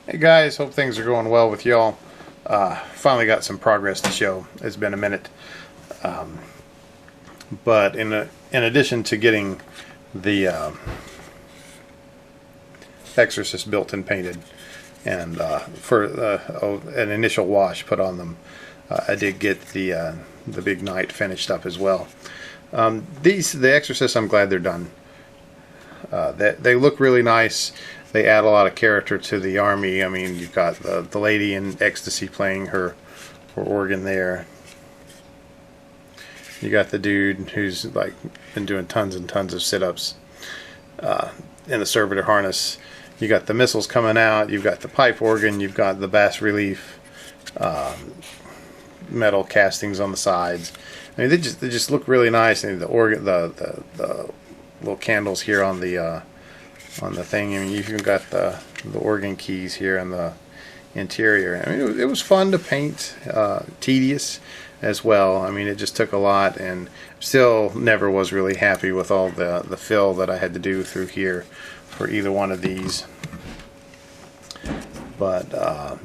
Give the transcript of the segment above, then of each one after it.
Hey guys, hope things are going well with y'all. Finally got some progress to show. It's been a minute, but in addition to getting the Exorcist built and painted, and for an initial wash put on them, I did get the big knight finished up as well. The Exorcists, I'm glad they're done. They look really nice. They add a lot of character to the army. I mean, you've got the lady in ecstasy playing her organ there. You got the dude who's like been doing tons and tons of sit-ups in the servitor harness. You got the missiles coming out. You've got the pipe organ. You've got the bas relief metal castings on the sides. I mean, they just look really nice. And the organ, the little candles here on the thing. I mean, you've even got the organ keys here in the interior. I mean, it was fun to paint, tedious as well. I mean, it just took a lot, and still never was really happy with all the fill that I had to do through here for either one of these. But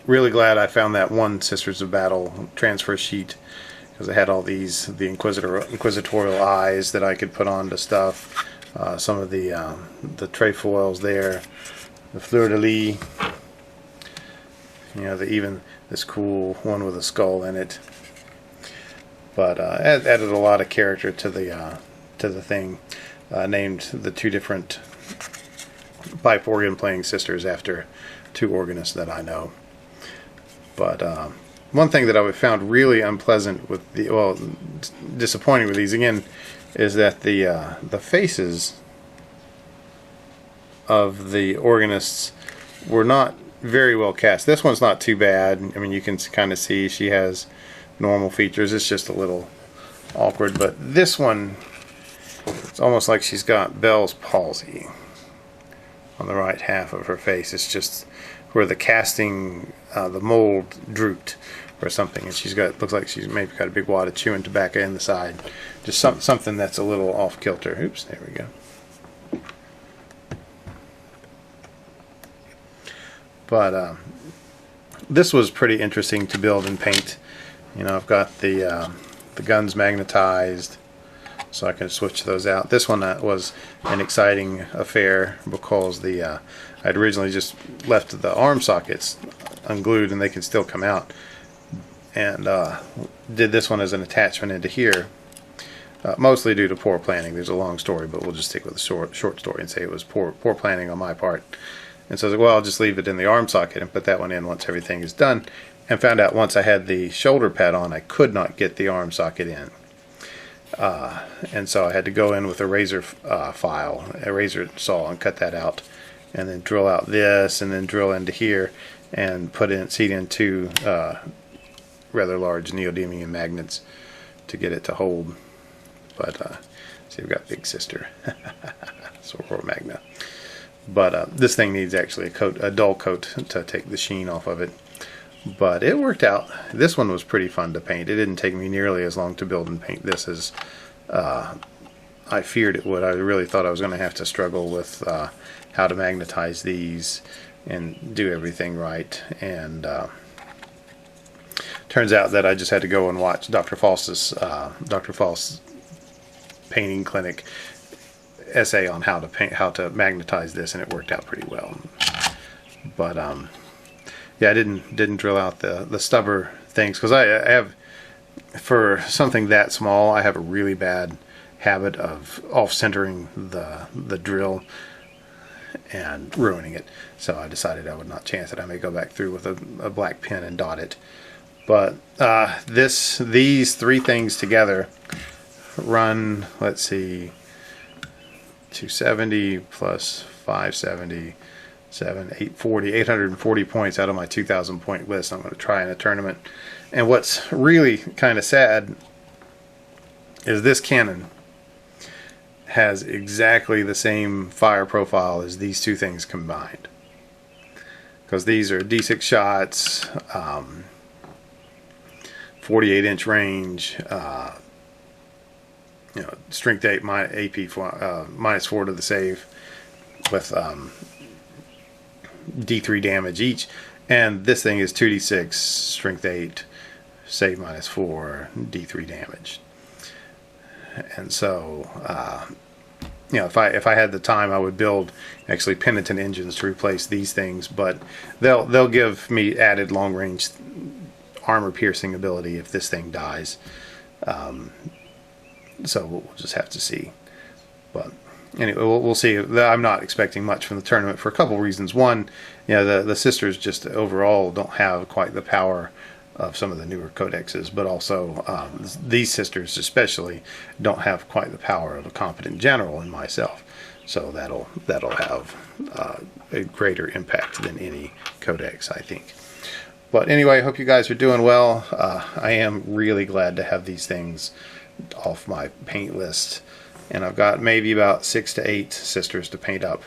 really glad I found that one Sisters of Battle transfer sheet, because it had all the inquisitorial eyes that I could put onto stuff. Some of the trefoils there, the fleur-de-lis, even this cool one with a skull in it. But added a lot of character to the thing. Named the two different pipe organ playing sisters after two organists that I know. But one thing that I found really unpleasant with disappointing with these again, is that the faces of the organists were not very well cast. This one's not too bad. I mean, you can kind of see she has normal features. It's just a little awkward. But this one, it's almost like she's got Bell's palsy on the right half of her face. It's just where the casting, the mold drooped or something, and looks like she's maybe got a big wad of chewing tobacco in the side. Just something that's a little off kilter. Oops, there we go. But this was pretty interesting to build and paint. I've got the guns magnetized, so I can switch those out. This one was an exciting affair because I'd originally just left the arm sockets unglued and they can still come out, and did this one as an attachment into here, mostly due to poor planning. There's a long story, but we'll just stick with the short story and say it was poor planning on my part. And so I was like, well, I'll just leave it in the arm socket and put that one in once everything is done, and found out once I had the shoulder pad on, I could not get the arm socket in. And so I had to go in with a razor razor saw, and cut that out, and then drill out this, and then drill into here, and seat in two rather large neodymium magnets to get it to hold. But see, we've got Big Sister, Soror Magna. But this thing needs actually a dull coat to take the sheen off of it. But it worked out. This one was pretty fun to paint. It didn't take me nearly as long to build and paint this as I feared it would. I really thought I was going to have to struggle with how to magnetize these and do everything right. And turns out that I just had to go and watch Dr. Faust's painting clinic essay on how to magnetize this, and it worked out pretty well. But yeah, I didn't drill out the stubber things, because I have, for something that small, I have a really bad habit of off-centering the drill and ruining it. So I decided I would not chance it. I may go back through with a black pen and dot it. But these three things together run, let's see, 270 plus 570, 840 points out of my 2,000 point list. I'm going to try in a tournament. And what's really kind of sad is this cannon has exactly the same fire profile as these two things combined, because these are D6 shots, 48-inch range, strength 8, AP -4 to the save, with D3 damage each, and this thing is 2d6 strength 8 save -4 D3 damage. And so you know, if I had the time, I would build actually penitent engines to replace these things, but they'll give me added long range armor piercing ability if this thing dies. So we'll just have to see. But anyway, we'll see. I'm not expecting much from the tournament for a couple reasons. One, you know, the sisters just overall don't have quite the power of some of the newer codexes, but also these sisters especially don't have quite the power of a competent general in myself. So that'll have a greater impact than any codex, I think. But anyway, I hope you guys are doing well. I am really glad to have these things off my paint list, and I've got maybe about 6 to 8 sisters to paint up.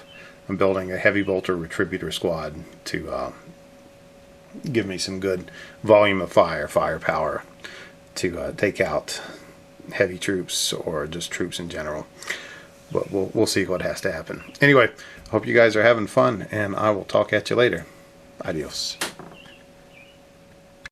I'm building a heavy bolter retributor squad to give me some good volume of firepower to take out heavy troops or just troops in general. But we'll see what has to happen. Anyway, hope you guys are having fun, and I will talk at you later. Adios.